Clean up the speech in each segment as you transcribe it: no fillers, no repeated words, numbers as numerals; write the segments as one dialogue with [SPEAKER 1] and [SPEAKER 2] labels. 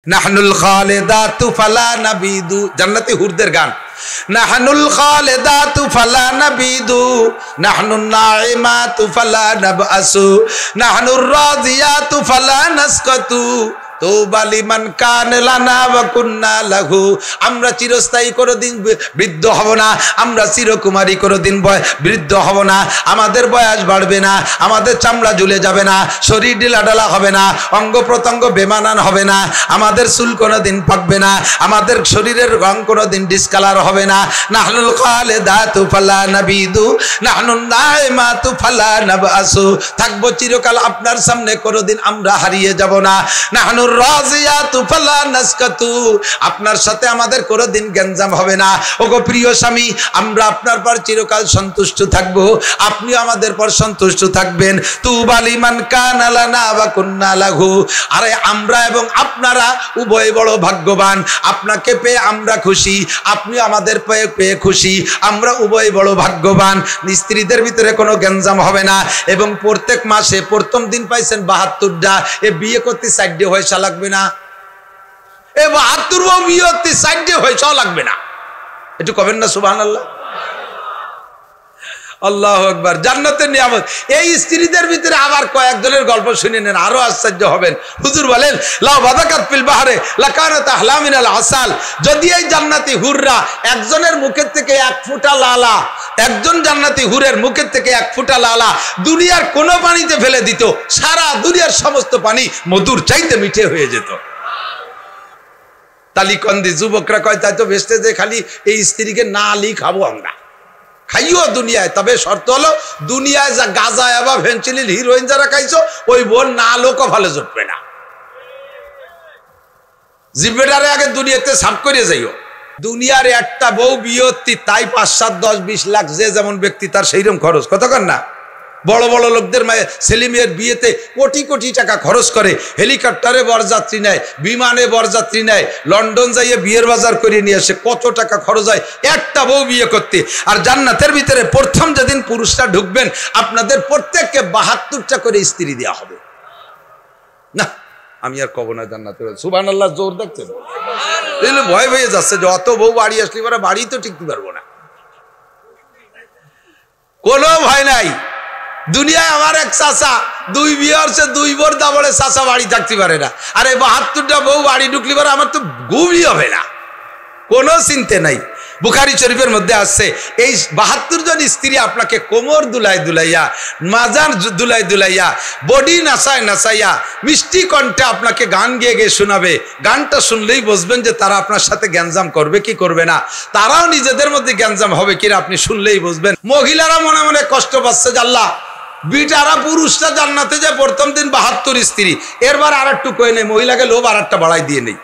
[SPEAKER 1] নাহনুল খালিদাতু ফালা নাবিদু, জান্নাতি হুরদের গান। নাহনুল খালিদাতু ফালা নাবিদু, নাহনুন নাইমাতু ফালা নাবআসু, নাহনুর রাদিয়াতু ফালা নাসকাতু, তওবা লিমান কান লানা ওয়া কুন্না লাহু। আমরা চিরস্থায়ী কোনদিন বৃদ্ধ হব না, আমরা চিরকুমারী কোনদিন বৃদ্ধ হব না, আমাদের বয়স বাড়বে না, আমাদের চামড়া ঝুলে যাবে না, শরীর ঢিলাঢালা হবে না, অঙ্গ প্রত্যঙ্গ বেমানান হবে না, আমাদের চুল কোনদিন পাকবে না, আমাদের শরীরের রং কোনদিন ডিসকালার হবে না। নাহনুল খালিদাতু ফালা নাবিদু, নাহনুন নাইমাতু ফালা নাবআসু, থাকবো চিরকাল আপনার সামনে, কোনদিন আমরা হারিয়ে যাব না। নাহনুর রাজিয়াতু ফালা নাসকাতু, আপনার সাথে আমাদের কোনদিন গঞ্জাম হবে না। ওগো প্রিয় স্বামী, আমরা আপনার পর চিরকাল সন্তুষ্ট থাকব, আপনি আমাদের পর সন্তুষ্ট থাকবেন। তুবা লিমান কানা লানা ওয়া কুন্না লাহু। আরে আমরা এবং আপনারা উভয় বড় ভাগ্যবান, আপনাকে পেয়ে আমরা খুশি, আপনি আমাদের পেয়ে খুশি, আমরা উভয় বড় ভাগ্যবান। স্ত্রীদের ভিতরে কোনো গঞ্জাম হবে না, এবং প্রত্যেক মাসে প্রথম দিন পাইছেন 72টা, এ বিয়ে করতে 4 ডে পয়সা লাগবে না, এ 72 বিয়ে করতে 4 ডে পয়সা লাগবে না। একটু কবেন না সুবহানাল্লাহ, আল্লাহু আকবার। জান্নাতের নিয়ামত। এই স্ত্রীদের ভিতরে আবার কয়েকজনের গল্প শুনে নেন, আরো আশ্চর্য হবেন। হুজুর বলেন, লা বাদাকাত ফিল বাহরে লাকানাত আহলা মিনাল আসাল। যদি এই জান্নাতি হুররা একজনের মুখের থেকে 1 ফোঁটা লালা, একজন জান্নাতি হুরের মুখের থেকে 1 ফোঁটা লালা দুনিয়ার কোন পানিতে ফেলে দিত, সারা দুনিয়ার সমস্ত পানি মধুর চাইতে মিঠে হয়ে যেত। তালিকন্দি যুবকরা কয়, তাই তো বেসতে যে খালি এই স্ত্রীকে না আলি খাবো আমরা, খাইও দুনিয়ায়, তবে শর্ত হলো দুনিয়ায় যা গাঁজা বা ভেন্সিলিন হিরোইন যারা খাইছো, ওই বোন না লোকও ভালো জুটবে না। জিব্বেটারে আগে দুনিয়াতে সাফ করে যাইও। দুনিয়ার একটা বউ বিয়ত্তি, তাই 5, 7, 10, 20 লাখ যে যেমন ব্যক্তি তার সেইরকম খরচ, কতক্ষণ না। বড় বড় লোকদের ছেলে মেয়ের বিয়েতে কোটি কোটি টাকা খরচ করে, হেলিকপ্টারে বরযাত্রী নেয়, বিমানে বরযাত্রী নেয়, লন্ডন যাইয়ে বিয়ের বাজার করে নিয়ে আসে, কত টাকা খরচ হয় একটা বউ বিয়ে করতে। আর জান্নাতের ভিতরে প্রথম যেদিন পুরুষরা ঢুকবেন, আপনাদের প্রত্যেককে 72টা করে স্ত্রী দেওয়া হবে। না আমি আর কব না জান্নাতের, সুবহানাল্লাহ জোর দেখছেন, ভয় হয়ে যাচ্ছে যে অত বউ বাড়ি আসলে পরে বাড়ি তো টিকতে পারবো না। কোনো ভয় নাই। দুনিয়ায় আমার এক চাচা 2 বিয়ে হচ্ছে, 2 বোর দাবড়ে চাচা বাড়ি থাকতে পারে না। আর এই 72টা বউ বাড়ি ঢুকলি পরে আমার তো ঘুমই হবে না, কোনো চিন্তা নাই। বুখারী শরীফের মধ্যে আসছে, এই 72 জন স্ত্রী আপনাকে কোমর দুলাইয়া, মাজার দুলাইয়া, বডি নাচাইয়া, মিষ্টি কণ্ঠে আপনাকে গান গেয়ে শোনাবে। গানটা শুনলেই বুঝবেন যে তারা আপনার সাথে গ্যাঞ্জাম করবে কি করবে না, তারাও নিজেদের মধ্যে গ্যাঞ্জাম হবে কিনা আপনি শুনলেই বুঝবেন। মহিলারা মনে মনে কষ্ট পাচ্ছে, আল্লাহ বিটারা পুরুষরা জান্নাতে যে প্রথম দিন 72 স্ত্রী, এরবার আর একটু কয়ে নেই, মহিলাকে লোভ আর একটা বাড়াই দিয়ে নেই।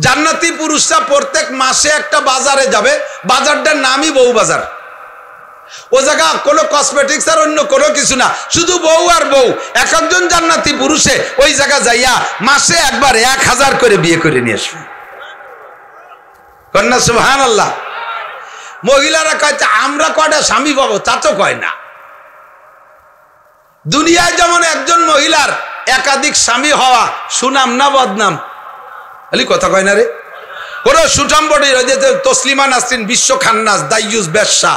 [SPEAKER 1] জান্নাতি পুরুষরা প্রত্যেক মাসে একটা বাজারে যাবে, বাজারটার নামই বউ বাজার। ও জায়গা কোনো কসমেটিক্স আর অন্য কোনো কিছু না, শুধু বউ আর বউ। এক একজন জান্নাতি পুরুষে ওই জায়গা যাইয়া মাসে একবার 1000 করে বিয়ে করে নিয়ে আসবে। কন্যা সুবহানাল্লাহ। মহিলারা কয় আমরা কয়টা স্বামী পাবো, তা তো কয় না। দুনিয়ায় যেমন একজন মহিলার একাধিক স্বামী হওয়া সুনাম না বদনাম, কথা কয় না রে। কোন সুঠামবডি তসলিমা নাসরিন বিশ্ব খান্নাস দাইয়ুস বেশ্যা,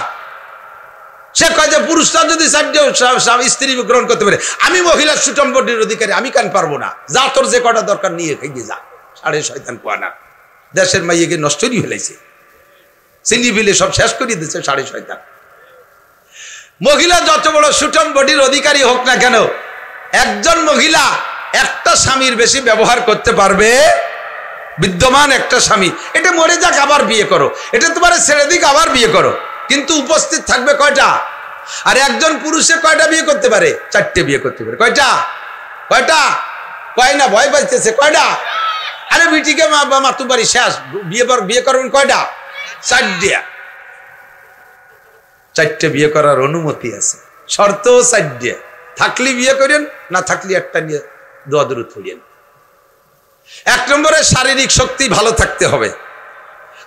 [SPEAKER 1] সে কয় যে পুরুষরা যদি 4 স্ত্রী গ্রহণ করতে পারে, আমি মহিলার সুঠামবডির অধিকারী, আমি কেন পারবো না? যা তোর যে কটা দরকার নিয়ে খাইয়ে যা। সাড়ে শয়তান কোয়ানা, দেশের মাইয়েকে নষ্টই ফেলাইছে, চিনি বিলে সব শেষ করে দিচ্ছে সাড়ে শয়তান। মহিলা যত বড় সুঠামবডির অধিকারী হোক না কেন, একজন মহিলা একটা স্বামীর বেশি ব্যবহার করতে পারবে। বিদ্যমান একটা স্বামী, এটা মরে যাক আবার বিয়ে করো, এটা তোমার ছেড়ে দিক আবার বিয়ে করো, কিন্তু উপস্থিত থাকবে কয়টা? আর একজন পুরুষে কয়টা বিয়ে করতে পারে? 4টে বিয়ে করতে পারে। কয়টা? কয় না, ভয় পাইতেছে। কয়টা? আরে বিটিকে মাতুবাড়ি শেষ, বিয়ে করবেন কয়টা? 4টে বিয়ে করার অনুমতি আছে, শর্ত 4টে। থাকলে বিয়ে করেন, না থাকলে একটা নিয়ে দোয়া দরুদ পড়েন। 1 নম্বরে শারীরিক শক্তি ভালো থাকতে হবে।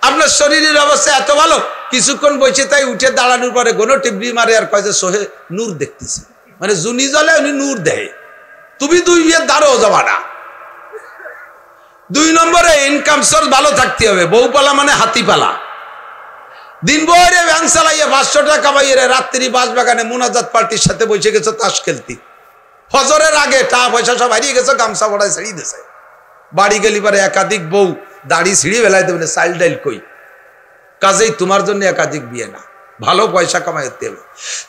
[SPEAKER 1] আপনার শরীরের অবস্থা এত ভালো, কিছুক্ষণ বসে তাই উঠে দাঁড়ানোর পরে গোনো টিপড়ি মারে আর কয় যে সোহে নূর দেখতেছি, মানে জুনি জলে উনি নূর দেয়। তুমি 2 বিয়ে দাঁড়াও যাবা না। 2 নম্বরে ইনকাম সোর্স ভালো থাকতে হবে। বউ পালা মানে হাতি পালা। দিন ভরে ভ্যান চালাইয়ে 500 টাকা কামাইয়ে রাত্রি বাসবাগানে মুনাজাত পার্টির সাথে বসে গেছে তাস খেলতি। ফজরের আগে টাকা পয়সা সব হারিয়ে গেছে, গামছা বড়ায় ছেড়িয়ে দিয়েছে। বাড়ি গেলি পারে একাধিক বউ দাড়ি ছিঁড়িয়ে বেলায় দেবে, চাইল্ড ডাইল কই। কাজেই তোমার জন্য একাধিক বিয়ে না, ভালো পয়সা কামাইতে হবে।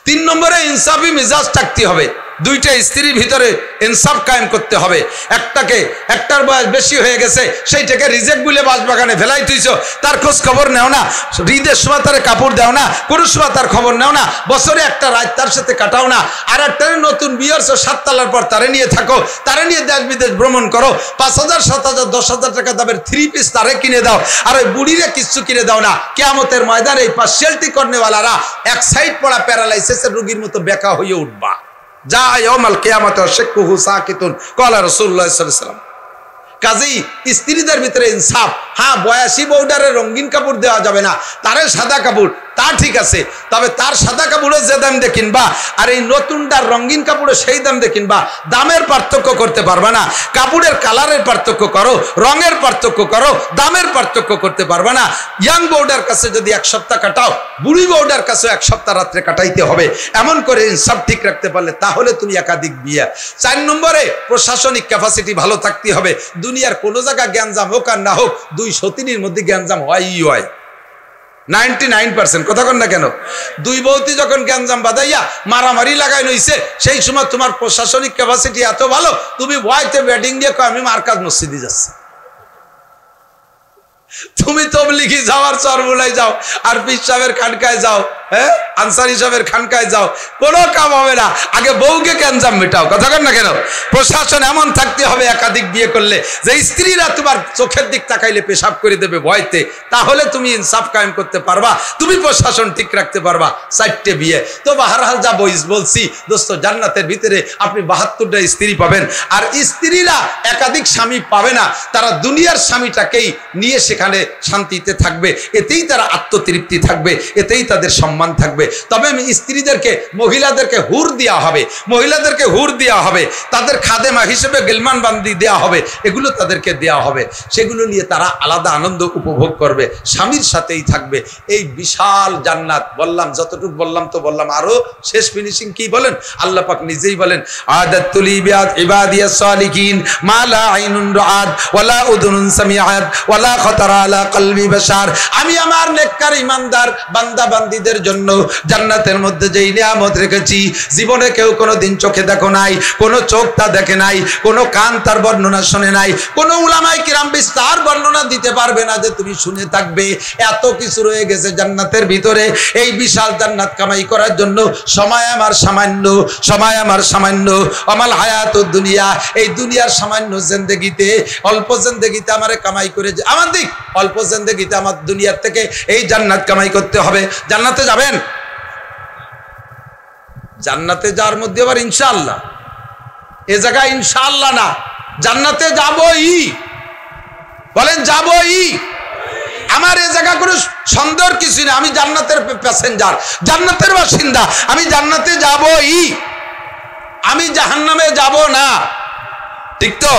[SPEAKER 1] 3 নম্বরে ইনসাফি মিজাজ থাকতে হবে। 2টা স্ত্রীর ভিতরে ইনসাফ কায়েম করতে হবে। একটার বয়স বেশি হয়ে গেছে, সেইটাকে রিজেক্ট বলে বাসবাগানে ফেলাই তুইছো, তার খোঁজ খবর নেও না। ঈদের সময় তার কাপড় দেও না, কোনো সময় তার খবর নেও না। বছরে একটা রাত তার সাথে কাটাও না। আর একটা নতুন বিয়ে 7 তলার পর তারে নিয়ে থাকো, তারে নিয়ে দেশ বিদেশ ভ্রমণ করো। 5,000, 7,000, 10,000 টাকা দামের 3 পিস তারে কিনে দাও, আর ওই বুড়িরে কিছু কিনে দাও না। কিয়ামতের ময়দানে এই পার্সিয়ালিটি করনেওয়ালারা এক সাইড পড়া প্যারালাইসিসের রোগীর মতো বেকা হয়ে উঠবা। যা ইয়াউমাল কিয়ামাতি শাক্কুহু সাকিতুন ক্বালা রাসূলুল্লাহ সাল্লাল্লাহু আলাইহি ওয়াসাল্লাম। কাজেই স্ত্রীদের ভিতরে ইনসাফ। হ্যাঁ, বয়াসী বউডারে রঙিন কাপড় দেওয়া যাবে না, তারে সাদা কাপড়, তা ঠিক আছে। তবে তার সাদা কাপড়ে যে দাম দিয়ে কিনবা আর এই নতুনটার রঙিন কাপড়ে সেই দাম দিয়ে কিনবা, দামের পার্থক্য করতে পারবা না। কাপড়ের কালারের পার্থক্য করো, রঙের পার্থক্য করো, দামের পার্থক্য করতে পারবা না। ইয়াং বউডার কাছে যদি 1 সপ্তাহ কাটাও, বুড়ি বউডার কাছে 1 সপ্তাহ রাত্রে কাটাইতে হবে। এমন করে ইনসাফ ঠিক রাখতে পারলে তাহলে তুমি একাধিক বিয়ে। 4 নম্বরে প্রশাসনিক ক্যাপাসিটি ভালো থাকতে হবে। দুনিয়ার কোনো জায়গা গ্যাঞ্জাম হোক আর না হোক, 2 সতীনীর মধ্যে গ্যাঞ্জাম হয়ই হয় 99%। কথা কন না কেন? 2 বউতি যখন গ্যাঞ্জাম বাদাইয়া মারামারি লাগাই নইছে, সেই সময় তোমার প্রশাসনিক ক্যাপাসিটি এত ভালো, তুমি ভয়তে ব্যাটিং দিয়ে আমি মার্কাজ মসজিদে যাচ্ছি। তুমি তবলিগি যাও আর চরমুলাই যাও আর পীর সাহেবের খানকায় যাও, হ্যাঁ, আনসারি সাহেবের খানকায় যাও, কোনো কাম হবে না। আগে বউকে গ্যাঞ্জাম মেটাও। কথা কন না কেন? প্রশাসন এমন থাকতে হবে একাধিক বিয়ে করলে যে স্ত্রীরা তোমার চোখের দিক তাকাইলে পেশাব করে দেবে ভয়তে, তাহলে তুমি ইনসাফ কায়েম করতে পারবা, তুমি প্রশাসন ঠিক রাখতে পারবা। 4টে বিয়ে তো বাহারহাল যা বলছি দোস্ত, জান্নাতের ভিতরে আপনি 72টা স্ত্রী পাবেন। আর স্ত্রীরা একাধিক স্বামী পাবে না, তারা দুনিয়ার স্বামীটাকেই নিয়ে সেখানে শান্তিতে থাকবে, এতেই তারা আত্মতৃপ্তি থাকবে, এতেই তাদের সম্মান থাকবে। তবে স্ত্রীদেরকে, মহিলাদেরকে হুর দেওয়া হবে, মহিলাদেরকে হুর দেওয়া হবে, তাদের খাদেমা হিসেবে গেলমান বান্দি দেওয়া হবে, এগুলো তাদেরকে দেওয়া হবে। সেগুলো নিয়ে তারা আলাদা আনন্দ উপভোগ করবে, স্বামীর সাথেই থাকবে। এই বিশাল জান্নাত বললাম, যতটুকু বললাম তো বললাম, আরো শেষ ফিনিশিং কি বলেন? আল্লাহ পাক নিজেই বলেন, আদাতুল ইবাদিয়াস সালিকিন মা লা আইনুন রাআত ওয়ালা উযুনুন সামিআত ওয়ালা খাতারা আলা কলবি বাশার। আমি আমার নেককার ইমানদার বান্দা বান্দীদের জন্য জান্নাতের মধ্যে যেই নিয়ামত রেখেছি, জীবনে কেউ কোনোদিন চোখে দেখো নাই, কোনো চোখ তা দেখে নাই, কোনো কান তার বর্ণনা শুনে নাই, কোনো উলামায়ে কিরাম বিস্তার বর্ণনা দিতে পারবে না যে তুমি শুনে থাকবে। এত কিছু রয়ে গেছে জান্নাতের ভিতরে। এই বিশাল জান্নাত কামাই করার জন্য সময় আমার সামান্য, সময় আমার সামান্য। আমাল হায়াতুদ দুনিয়া, এই দুনিয়ার সামান্য জিন্দেগিতে, অল্প জিন্দেগিতে আমারে কামাই করে, আমার দিক অল্প জিন্দেগিতে আমার দুনিয়ার থেকে এই জান্নাত কামাই করতে হবে। জান্নাতে যাবেন? জান্নাতে যাওয়ার মধ্যে আবার ইনশাআল্লাহ, এ জায়গায় ইনশাআল্লাহ না, জান্নাতে যাবই। বলেন যাবই। আমার এ জায়গা কোনো সন্দেহের কিছু না, আমি জান্নাতের প্যাসেঞ্জার, জান্নাতের বাসিন্দা, আমি জান্নাতে যাবই, আমি জাহান্নামে যাব না। ঠিক তো?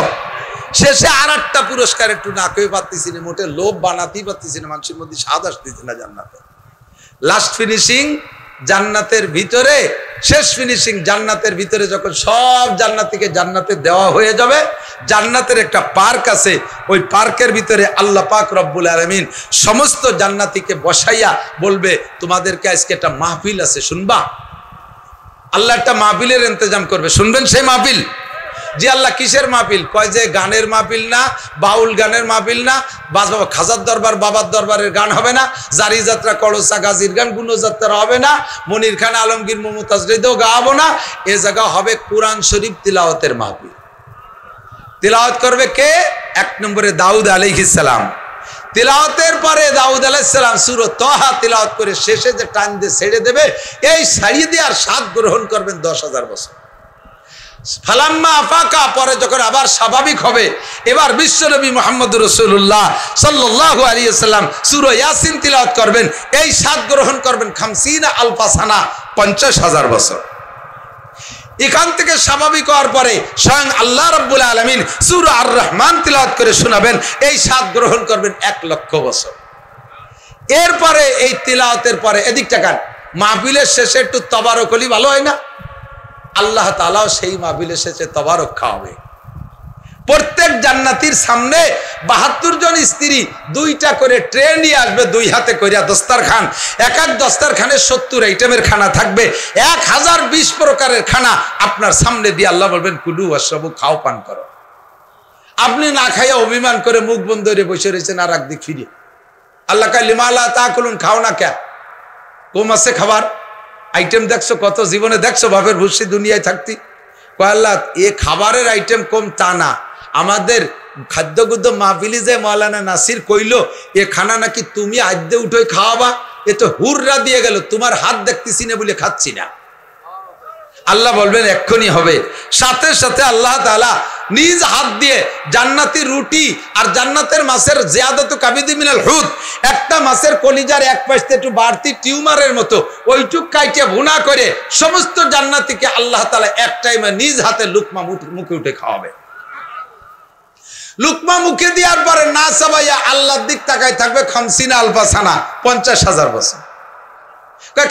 [SPEAKER 1] শেষে আর একটা পুরস্কার একটু না কয়ে পারতেছি না, মোটে লোভ বানাতেই পারতেছি না, মানুষের মধ্যে স্বাদ আসতেছে না জান্নাতে। লাস্ট ফিনিশিং জান্নাতের ভিতরে, শেষ ফিনিশিং জান্নাতের ভিতরে যখন সব জান্নাতীকে জান্নাতে দেওয়া হয়ে যাবে, জান্নাতের একটা পার্ক আছে, ওই পার্কের ভিতরে আল্লাহ পাক রব্বুল আলামিন সমস্ত জান্নাতীকে বসাইয়া বলবে, তোমাদেরকে আজকে একটা মাহফিল আছে, শুনবা? আল্লাহ একটা মাহফিলের ইন্তজাম করবে, শুনবেন সেই মাহফিল? জি আল্লাহ, কিসের মাহফিল? কয় যে গানের মাহফিল না, বাউল গানের মাহফিল না, বাস বাবা খাজার দরবার, বাবার দরবারের গান হবে না, জারি যাত্রা, কলসা গাজীর গান, গুণযাত্রা হবে না, মনির খান, আলমগীর, মমতাজ হৃদয় গাবো না। এ জায়গা হবে কোরআন শরীফ তিলাওয়াতের মাহফিল। তিলাওয়াত করবে কে? 1 নম্বরে দাউদ আলাইহিস সালাম। তিলাওয়াতের পরে দাউদ আলাইহিস সালাম সূরা তাহা তিলাওয়াত করে শেষে যে টান দিয়ে ছেড়ে দেবে, এই ছাড়িয়ে দিয়ে আর স্বাদ গ্রহণ করবেন 10,000 বছর। ফালাম্মা আফাকা, পরে যখন আবার স্বাভাবিক হবে, এবার বিশ্বনবী মুহাম্মদুর রাসূলুল্লাহ সাল্লাল্লাহু আলাইহি ওয়াসাল্লাম সূরা ইয়াসিন তিলাওয়াত করবেন, এই স্বাদ গ্রহণ করবেন 50 আলফা সানা, 50,000 বছর। এখান থেকে স্বাভাবিক হওয়ার পরে স্বয়ং আল্লাহ রাব্বুল আলামিন সূরা আর রহমান তিলাওয়াত করে শোনাবেন, এই স্বাদ গ্রহণ করবেন 1,00,000 বছর। এরপরে এই তিলাওয়াতের পরে এদিক টাকান, মাহফিলের শেষে একটু তবারক হলি ভালো হয় না? আল্লাহ তাআলাও সেই মাহফিলের শেষে তবারক খাওয়াবে। প্রত্যেক জান্নাতীর সামনে 72 জন স্ত্রী 2টা করে ট্রে নিয়ে আসবে, 2 হাতে করিয়া দস্তারখান। এক এক দস্তারখানে 70 আইটেমের খানা থাকবে, 1020 প্রকারের খানা আপনার সামনে দিয়ে আল্লাহ বলবেন কুলু ওয়াশরাবু, খাও পান করো। আপনি না খাইয়া অভিমান করে মুখ বন্ধ করে বসে রয়েছেন আর একদিক ফিরে। আল্লাহ কয় লিমা লা তাকুলুন, খাও না কে? কম আছে খাবার আইটেম, দেখছো কত, জীবনে দেখছো বাপের ভুসি দুনিয়ায় থাকতি? কয় আল্লাহ এ খাবারের আইটেম কম তা না, আমাদের খাদ্যগুদ্য মাহফিলি যে মাওলানা নাসির কইলো এ খানা নাকি তুমি আদ্যে উঠোই খাওয়াবা, এ তো হুররা দিয়ে গেল, তোমার হাত দেখতেছি না বলে খাচ্ছি না। আল্লাহ বলবেন এক্ষুনি হবে। সাথে সাথে আল্লাহ তাআলা নিজ হাত দিয়ে জান্নাতি রুটি আর জান্নাতের মাছের জিয়াদাতু কাবিদি মিনাল হুদ, একটা মাছের কলিজার এক পাশে একটু বাড়তি টিউমারের মতো ওইটুক কাইটে ভুনা করে সমস্ত জান্নাতীকে আল্লাহ তাআলা এক টাইমে নিজ হাতে লুকমা মুখে উঠে খাওয়াবে। লুকমা মুখে দেওয়ার পরে না চাবাইয়া আল্লাহর দিক তাকায় থাকবে 50 আলফা সানা, 50,000 বছর।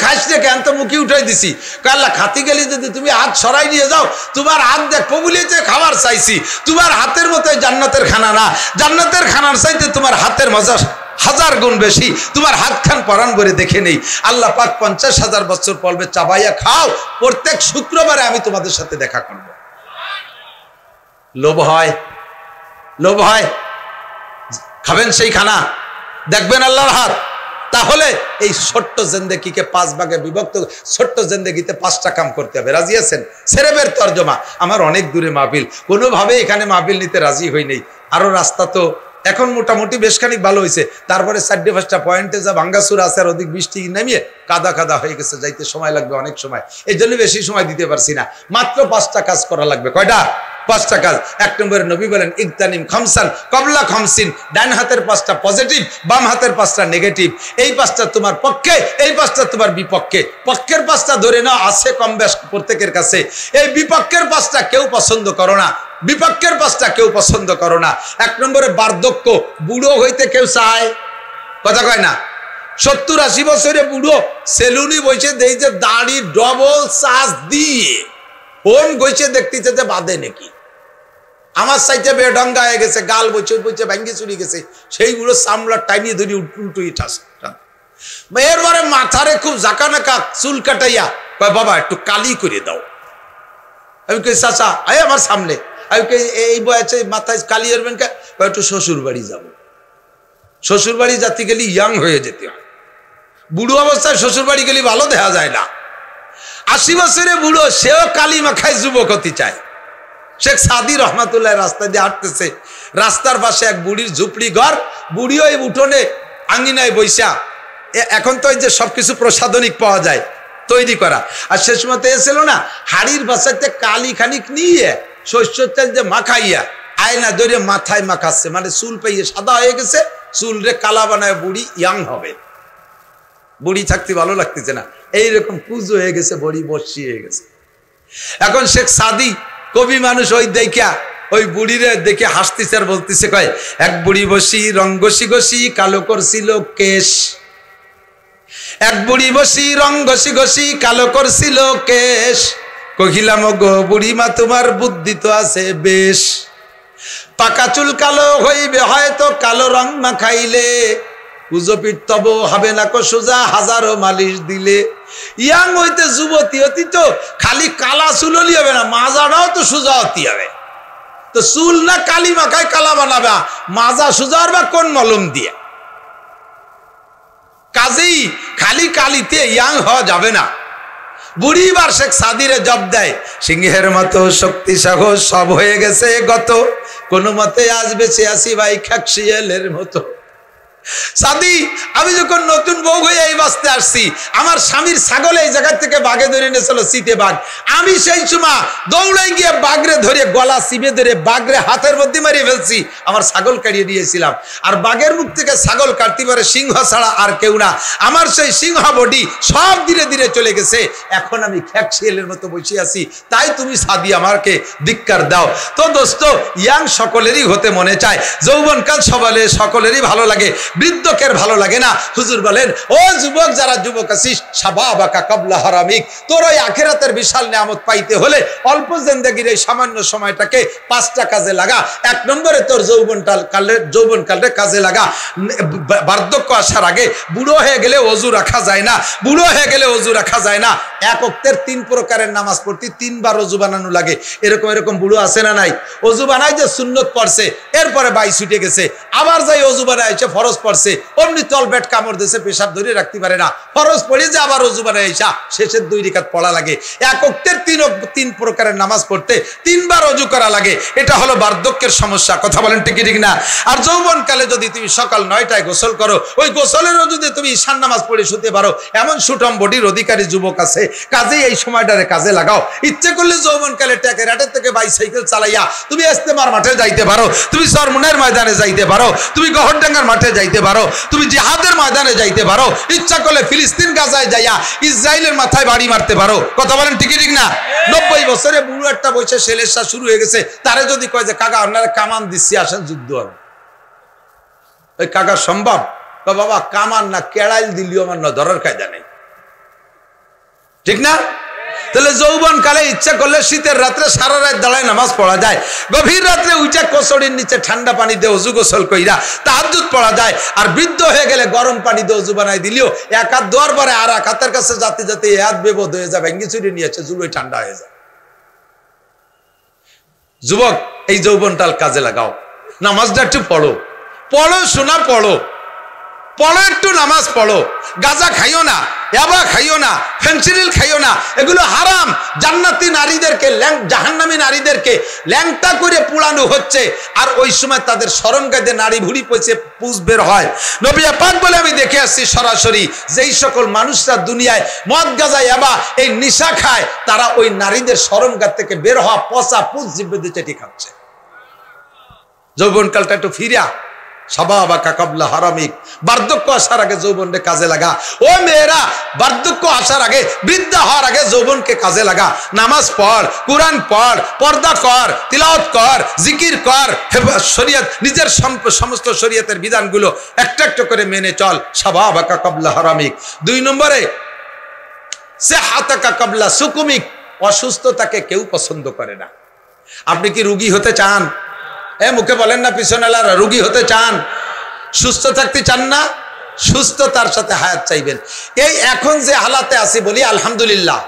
[SPEAKER 1] খাইস রে কেন, তো মুখে উঠাই দিছি। আল্লাহ খাতি গেলি যদি তুমি হাত সরাই নিয়ে যাও, তোমার হাত দেখবো বলেছে খাবার চাইছি, তোমার হাতের মতো জান্নাতের খানা না, জান্নাতের খানার চাইতে তোমার হাতের মজা 1000 গুণ বেশি, তোমার হাত খান পরাণ করে দেখে নেই। আল্লাহ পাক 50,000 বছর পর্বে চাবাইয়া খাও, প্রত্যেক শুক্রবারে আমি তোমাদের সাথে দেখা করব। লোভ হয়, লোভ হয়, খাবেন সেই খানা, দেখবেন আল্লাহর হাত। তাহলে এই ছোট্ট জিন্দেগিকে 5 ভাগে বিভক্ত, ছোট্ট জিন্দেগিতে 5টা কাম করতে হবে। রাজি আছেন? সেরেবের তর্জমা। আমার অনেক দূরে মাহফিল, কোনোভাবে এখানে মাহফিল নিতে রাজি হই নাই। আরো রাস্তা তো এখন মোটামুটি বেশ খানিক ভালো হয়েছে, তারপরে 4-5টা পয়েন্টে যা ভাঙ্গাসুর আছে আর ওদিক বৃষ্টি নামিয়ে কাদা কাদা হয়ে গেছে, যাইতে সময় লাগবে অনেক সময়, এই জন্য বেশি সময় দিতে পারছি না। মাত্র 5টা কাজ করা লাগবে। কয়টা? 5টা কাজ। 1 নম্বরে নবী বলেন ইগতানিম খামসান কবলা খামসিন, ডান হাতের 5টা পজিটিভ, বাম হাতের 5টা নেগেটিভ। এই 5টা তোমার পক্ষে, এই 5টা তোমার বিপক্ষে। পক্ষের 5টা ধরে নাও, আছে কম বেশ প্রত্যেকের কাছে। এই বিপক্ষের 5টা কেউ পছন্দ করো না, বিপক্ষের 5টা কেউ পছন্দ করো না। 1 নম্বরে বার্ধক্য, বুড়ো হইতে কেউ চায়? কথা কয় না? 70-80 বছরে বুড়ো সেলুনি বসে দেই যে দাড়ি ডবল চার্জ দিয়ে ফোন গইছে দেখতেছে যে বাদে নাকি। আমার সাইডে বেডঙ্গা হয়ে গেছে, গাল বইছে বইছে ভাঙ্গি চুরি গেছে, সেইগুলো চামড়া টাইনিয়ে ধরি উল্টুই ঠাস। এরপরে মাথারে খুব জাকা নাকা চুল কাটাইয়া কয় বাবা একটু কালি করে দাও। আমি কই চাচা আয় আমার সামনে, আমি কই এই বয়সে মাথায় কালি এরবেন কে? একটু শ্বশুর বাড়ি যাবো। শ্বশুর বাড়ি যাতে গেলে ইয়াং হয়ে যেতে হয়, বুড়ো অবস্থায় শ্বশুর বাড়ি গেলে ভালো দেখা যায় না। 80 বছরে বুড়ো, সেও কালি মাখায় যুবক হতে চায়। শেখ সাদি রহমাতুল্লাহ রাস্তা দিয়ে হাঁটতেছে, রাস্তার পাশে এক বুড়ির ঝুপড়ি ঘর, বুড়ি ওই উঠোনে আঙ্গিনায় বৈশা, এখন তো ওই যে সবকিছু প্রসাধনিক পাওয়া যায় তৈরি করা, আর সে সময় এসেছিল না হাড়ির বাসাতে কালি খানিক নিয়ে শস্যের তেল যে মাখাইয়া আয়না ধরে মাথায় মাখাচ্ছে, মানে চুল পাইয়ে সাদা হয়ে গেছে, চুল রে কালা বানায় বুড়ি ইয়াং হবে। বুড়ি থাকতে ভালো লাগতেছে না, এইরকম কুজো হয়ে গেছে, বড়ি বসি হয়ে গেছে। এখন শেখ সাদি কবি মানুষ, ওই দেখা ওই বুড়িরে দেখে হাসতেছে আর বলতেছে, কয় এক বুড়ি বসি রং ঘষি ঘষি কালো করছিল কেশ, এক বুড়ি বসি রং ঘষি ঘষি কালো করছিল কেশ, কহিলাম গো বুড়িমা তোমার বুদ্ধি তো আছে বেশ, পাকা চুল কালো হইবে হয়তো কালো রং মাখাইলে, কুজপিট তব হবে না কো সোজা হাজারো মালিশ দিলে। ইয়াং হইতে যুবতী অতি তো খালি কালা চুল হলি হবে না, মাজাটাও তো সোজা হতে হবে। তো চুল না কালি মাখায় কালা বানাবা, মাজা সোজা বা কোন মলম দিয়ে? কাজেই খালি কালিতে ইয়াং হওয়া যাবে না। বুড়ি বার শেখ সাদিরে জব দেয়, সিংহের মতো শক্তি সাহস সব হয়ে গেছে গত, কোনো মতে আজ বেঁচে আসি ভাই খাকশিয়ালের মতো। সাদি, আমি যখন নতুন বউ হয়ে এই বাস্তে আসছি, আমার স্বামীর ছাগল এই জায়গা থেকে বাঘে ধরে এনেছিল, শীতে বাঘ। আমি সেই সময় দৌড়াই গিয়ে বাঘরে ধরে গলা চিপে ধরে বাঘরে হাতের মধ্যে মারিয়ে ফেলছি, আমার ছাগল কাটিয়ে দিয়েছিলাম। আর বাঘের মুখ থেকে ছাগল কাটতে পারে সিংহ ছাড়া আর কেউ না। আমার সেই সিংহ বডি সব ধীরে ধীরে চলে গেছে, এখন আমি খ্যাক শিয়ালের মতো বসে আছি। তাই তুমি সাদি আমাকে ধিক্কার দাও। তো দোস্ত, ইয়াং সকলেরই হতে মনে চায়, যৌবনকাল সকলেরই ভালো লাগে, বৃদ্ধকের ভালো লাগে না। হুজুর বলেন, ও যুবক, যারা যুবক আছিস, শাবাবাকা কাবলা হারামিক, তোর ওই আখিরাতের বিশাল নিয়ামত পাইতে হলে অল্প জিন্দেগির এই সামান্য সময়টাকে 5টা কাজে লাগা। 1 নম্বরে তোর যৌবনকালে কাজে লাগা। বার্ধক্য আসার আগে, বুড়ো হয়ে গেলে অজু রাখা যায় না, বুড়ো হয়ে গেলে অজু রাখা যায় না। 1 ওয়াক্তের 3 প্রকারের নামাজ পড়তে 3 বার অজু বানানো লাগে। এরকম বুড়ো আছে না নাই? অজু বানাই যে সুন্নত পড়ছে, এরপরে বাই ছুটে গেছে, আবার যাই অজু বানায় এসে ফরজ পড়ছে, অমনি তলবেট কামড় দিয়েছে, পেশাব ধরে রাখতে পারে না, ফরজ পড়ে যে আবার অজু বানায় এসা শেষের 2 রাকাত পড়া লাগে। 1 ওয়াক্তের 3 প্রকারের নামাজ পড়তে 3 বার অজু করা লাগে। এটা হলো বার্ধক্যের সমস্যা। কথা বলেন ঠিক ঠিক না? আর যৌবনকালে যদি তুমি সকাল 9টায় গোসল করো, ওই গোসলের যদি তুমি ঈশান নামাজ পড়ে শুতে পারো, এমন সুটম বডির অধিকারী যুবক আছে। কাজেই এই সময়টারে কাজে লাগাও। ইচ্ছে করলে যৌবনকালে ট্যাকেরাটের থেকে বাইসাইকেল চালাইয়া তুমি ইস্তেমার মাঠে যাইতে পারো, তুমি সরমুনের ময়দানে যাইতে পারো, তুমি গহরডাঙ্গার মাঠে যাইতে পারো, তুমি জিহাদের ময়দানে যাইতে পারো, ইচ্ছা করলে ফিলিস্তিন গাজায় যাইয়া ইসরায়েলের মাথায় বাড়ি মারতে পারো। কথা বলেন ঠিক ঠিক না? 90 বছরে বুড়ো একটা বয়সে সেলেসা শুরু হয়ে গেছে, তারে যদি কয় যে কাকা আপনারা কামান দিচ্ছি, আসেন যুদ্ধ হবে, ওই কাকা সম্ভব? বাবা, কামান না কেড়াইল দিলিও আমার না ধরার কায়দা নেই, ঠিক না? তাহলে যৌবন কালে ইচ্ছা করলে শীতের রাত্রে সারা রাত দাঁড়ায় নামাজ পড়া যায়, গভীর রাত্রে উঠে কচড়ির নিচে ঠান্ডা পানি দিয়ে অজু গোসল কইরা তাহাজ্জুদ পড়া যায়। আর বৃদ্ধ হয়ে গেলে গরম পানি দিয়ে অজু বানাই দিলেও 1 হাত দোয়ার পরে আর 1 হাতের কাছে যাতে যাতে হাত বেবোধ হয়ে যাবে, ভেঙ্গি চুরি নিয়েছে, জুলোই ঠান্ডা হয়ে যায়। যুবক, এই যৌবনটাল কাজে লাগাও, নামাজটা একটু পড়ো, শোনা পড়ো, একটু নামাজ পড়ো। গাঁজা খাইও না, ইয়াবা খাইও না, ফেন্সিডিল খাইও না, এগুলো হারাম। জান্নাতি নারীদেরকে, জাহান্নামী নারীদেরকে ল্যাংটা করে পুড়ানো হচ্ছে, আর ওই সময় তাদের শরমগাদে নারী ভুড়ি পচে পুষ বের হয়। নবী পাক বলে আমি দেখে আসছি সরাসরি, যেই সকল মানুষরা দুনিয়ায় মদ গাঁজা ইয়াবা এই নিশা খায়, তারা ওই নারীদের শরমগাদ থেকে বের হওয়া পচা পুষ জিব্বে চেটে খাচ্ছে। যৌবনকালটা একটু ফিরিয়া, শাবাবাকা কাবলা হারামিক, বার্ধক্য আসার আগে যৌবনকে কাজে লাগা। ও মেয়েরা, বার্ধক্য আসার আগে, বৃদ্ধা হওয়ার আগে যৌবনকে কাজে লাগা। নামাজ পড়, কুরআন পড়, পর্দা কর, তিলাওয়াত কর, জিকির কর, শরীয়ত, নিজের সমস্ত শরীয়তের বিধানগুলো একটা একটা করে মেনে চল। শাবাবাকা কাবলা হারামিক। 2 নম্বরে, সিহাতাকা কাবলা সুকুমিক, অসুস্থতাকে কেউ পছন্দ করে না। আপনি কি রোগী হতে চান? মুখে বলেন না পিছনেলারা, রোগী হতে চান? সুস্থ থাকতে চান না? সুস্থতার সাথে হায়াত চাইবেন। এই এখন যে হালাতে আছি বলি আলহামদুলিল্লাহ,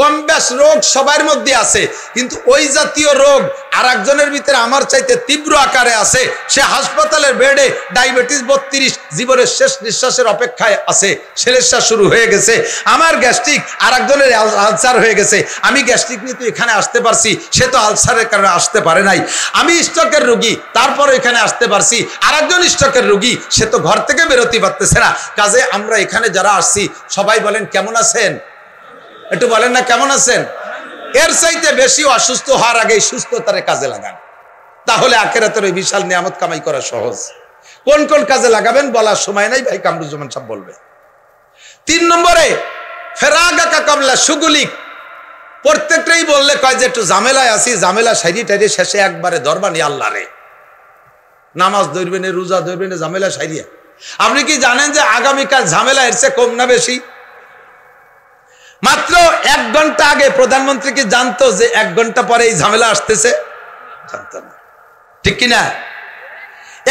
[SPEAKER 1] কম বেশ রোগ সবার মধ্যে আছে, কিন্তু ওই জাতীয় রোগ আর একজনের ভিতরে আমার চাইতে তীব্র আকারে আছে। সে হাসপাতালের বেডে, ডায়াবেটিস 32, জীবনের শেষ নিঃশ্বাসের অপেক্ষায় আছে, সেলেসা শুরু হয়ে গেছে। আমার গ্যাস্ট্রিক, আর একজনের আলসার হয়ে গেছে। আমি গ্যাস্ট্রিক নিয়ে তো এখানে আসতে পারছি, সে তো আলসারের কারণে আসতে পারে নাই। আমি স্ট্রোকের রোগী, তারপর এখানে আসতে পারছি, আর একজন স্ট্রোকের রোগী, সে তো ঘর থেকে বেরোতে পারতেছে না। কাজে আমরা এখানে যারা আসছি সবাই বলেন কেমন আছেন? একটু বলেন না কেমন আছেন? এর চাইতে বেশি অসুস্থ হওয়ার আগে সুস্থতার কাজে লাগান, তাহলে আখিরাতের ওই বিশাল নিয়ামত কামাই করা সহজ। কোন কোন কাজে লাগাবেন বলার সময় নাই, ভাই কামরুজ্জামান সাহেব বলবে। 3 নম্বরে, ফেরাগাকা কাবলা সুগুলিক, প্রত্যেকটাই বললে কয় যে একটু ঝামেলায় আছি, ঝামেলা সাইরি টাইরে শেষে একবারে ধরবানি আল্লাহ রে, নামাজ ধরবেন, রোজা ধরবেন, ঝামেলা সাইরিয়া। আপনি কি জানেন যে আগামীকাল ঝামেলা এর চেয়ে কম না বেশি? মাত্র 1 ঘন্টা আগে প্রধানমন্ত্রী কি জানতো যে 1 ঘন্টা পরে এই ঝামেলা আসতেছে? জানতো না, ঠিক কিনা?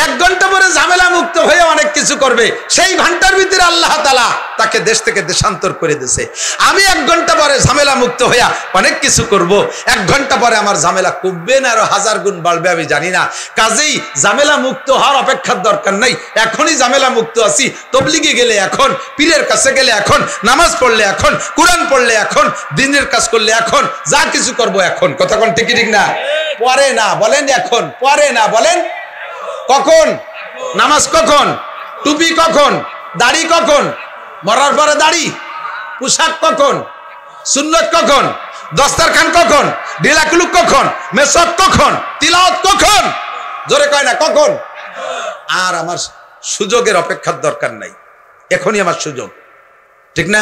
[SPEAKER 1] 1 ঘন্টা পরে ঝামেলা মুক্ত হয়ে অনেক কিছু করবে, সেই ঘন্টার ভিতরে আল্লাহ তাআলা তাকে দেশ থেকে দেশান্তর করে দিয়েছে। আমি 1 ঘন্টা পরে ঝামেলা মুক্ত হইয়া অনেক কিছু করব, 1 ঘন্টা পরে আমার ঝামেলা কমবে না আরো 1000 গুণ বাড়বে, আমি জানি না। কাজেই ঝামেলা মুক্ত হওয়ার অপেক্ষার দরকার নাই, এখনই ঝামেলা মুক্ত আছি। তবলিগে গেলে এখন, পীরের কাছে গেলে এখন, নামাজ পড়লে এখন, কুরআন পড়লে এখন, দ্বীনের কাজ করলে এখন, যা কিছু করব এখন। কথা কোন ঠিক ঠিক না? পরে না বলেন এখন, পরে না বলেন কখন? নামাজ কখন, টুপি কখন, দাড়ি কখন, মরার পরে দাড়ি, পোশাক কখন, সুন্নত কখন, দস্তারখান কখন, ঢিলাকুলুক কখন, মেসক কখন, তিলাওয়াত কখন, জোরে কয় না কখন। আর আমার সুযোগের অপেক্ষার দরকার নাই, এখনই আমার সুযোগ, ঠিক না?